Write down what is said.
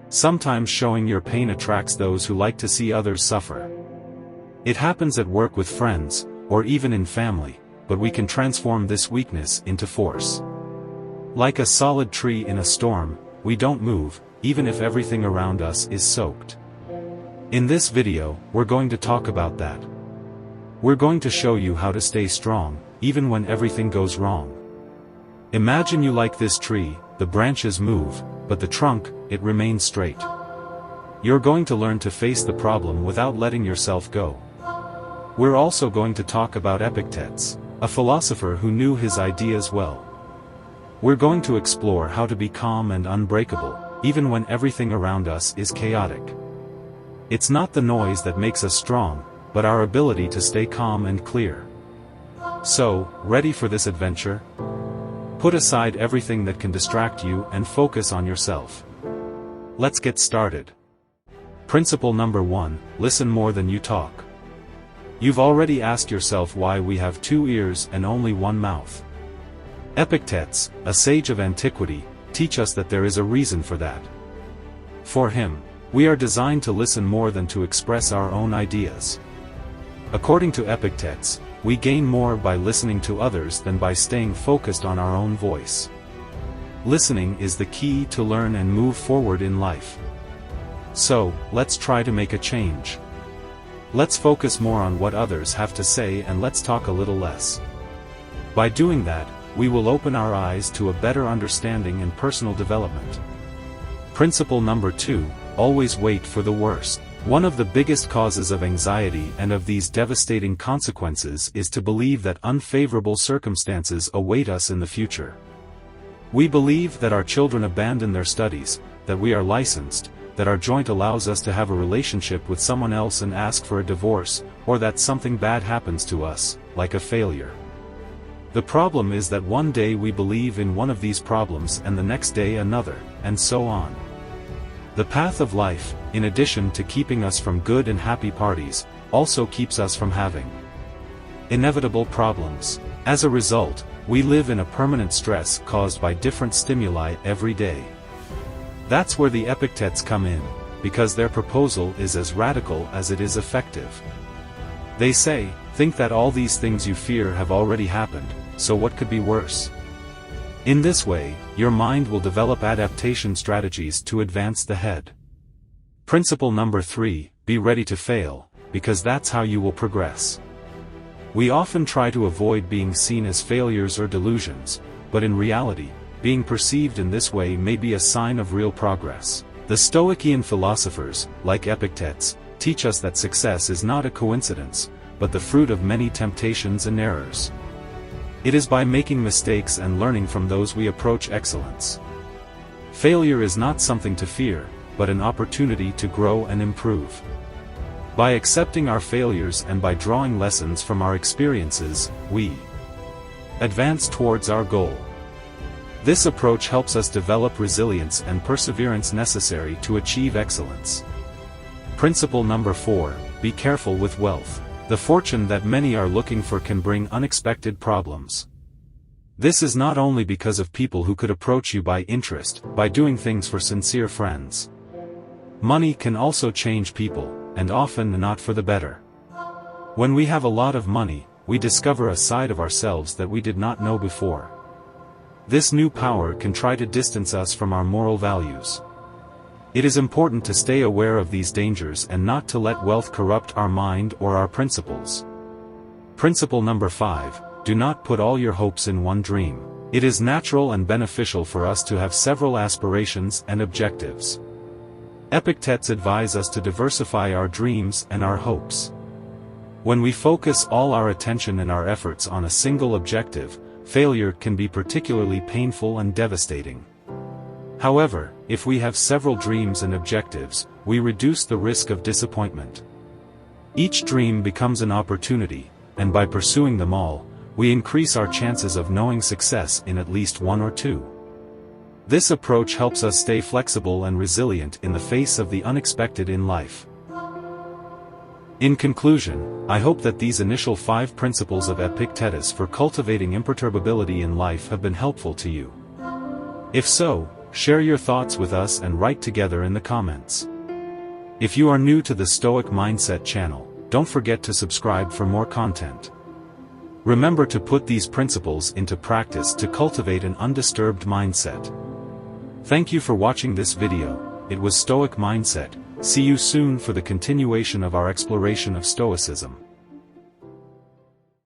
Sometimes showing your pain attracts those who like to see others suffer. It happens at work with friends, or even in family, but we can transform this weakness into force. Like a solid tree in a storm, we don't move, even if everything around us is soaked. In this video, we're going to talk about that. We're going to show you how to stay strong, even when everything goes wrong. Imagine you like this tree, the branches move, but the trunk, it remains straight. You're going to learn to face the problem without letting yourself go. We're also going to talk about Epictetus, a philosopher who knew his ideas well. We're going to explore how to be calm and unbreakable, even when everything around us is chaotic. It's not the noise that makes us strong, but our ability to stay calm and clear. So, ready for this adventure? Put aside everything that can distract you and focus on yourself. Let's get started. Principle number 1, listen more than you talk. You've already asked yourself why we have 2 ears and only 1 mouth. Epictetus, a sage of antiquity, teaches us that there is a reason for that. For him, we are designed to listen more than to express our own ideas. According to Epictetus, we gain more by listening to others than by staying focused on our own voice. Listening is the key to learn and move forward in life. So, let's try to make a change. Let's focus more on what others have to say and let's talk a little less. By doing that, we will open our eyes to a better understanding and personal development. Principle number 2, always wait for the worst. One of the biggest causes of anxiety and of these devastating consequences is to believe that unfavorable circumstances await us in the future. We believe that our children abandon their studies, that we are licensed, that our joint allows us to have a relationship with someone else and ask for a divorce, or that something bad happens to us, like a failure. The problem is that one day we believe in one of these problems and the next day another, and so on. The path of life, in addition to keeping us from good and happy parties, also keeps us from having inevitable problems. As a result, we live in a permanent stress caused by different stimuli every day. That's where the Epictetus come in, because their proposal is as radical as it is effective. They say, think that all these things you fear have already happened, so what could be worse? In this way, your mind will develop adaptation strategies to advance the head. Principle number 3, be ready to fail, because that's how you will progress. We often try to avoid being seen as failures or delusions, but in reality, being perceived in this way may be a sign of real progress. The Stoic philosophers, like Epictetus, teach us that success is not a coincidence, but the fruit of many temptations and errors. It is by making mistakes and learning from those we approach excellence. Failure is not something to fear, but an opportunity to grow and improve. By accepting our failures and by drawing lessons from our experiences, we advance towards our goal. This approach helps us develop resilience and perseverance necessary to achieve excellence. Principle number 4, be careful with wealth. The fortune that many are looking for can bring unexpected problems. This is not only because of people who could approach you by interest, by doing things for sincere friends. Money can also change people, and often not for the better. When we have a lot of money, we discover a side of ourselves that we did not know before. This new power can try to distance us from our moral values. It is important to stay aware of these dangers and not to let wealth corrupt our mind or our principles. Principle number 5, do not put all your hopes in one dream. It is natural and beneficial for us to have several aspirations and objectives. Epictetus advises us to diversify our dreams and our hopes. When we focus all our attention and our efforts on a single objective, failure can be particularly painful and devastating. However, if we have several dreams and objectives, we reduce the risk of disappointment. Each dream becomes an opportunity, and by pursuing them all, we increase our chances of knowing success in at least one or two. This approach helps us stay flexible and resilient in the face of the unexpected in life. In conclusion, I hope that these initial 5 principles of Epictetus for cultivating imperturbability in life have been helpful to you. If so, Share your thoughts with us and write together in the comments. If you are new to the Stoic Mindset channel, don't forget to subscribe for more content. Remember to put these principles into practice to cultivate an undisturbed mindset. Thank you for watching this video. It was Stoic Mindset. See you soon for the continuation of our exploration of Stoicism.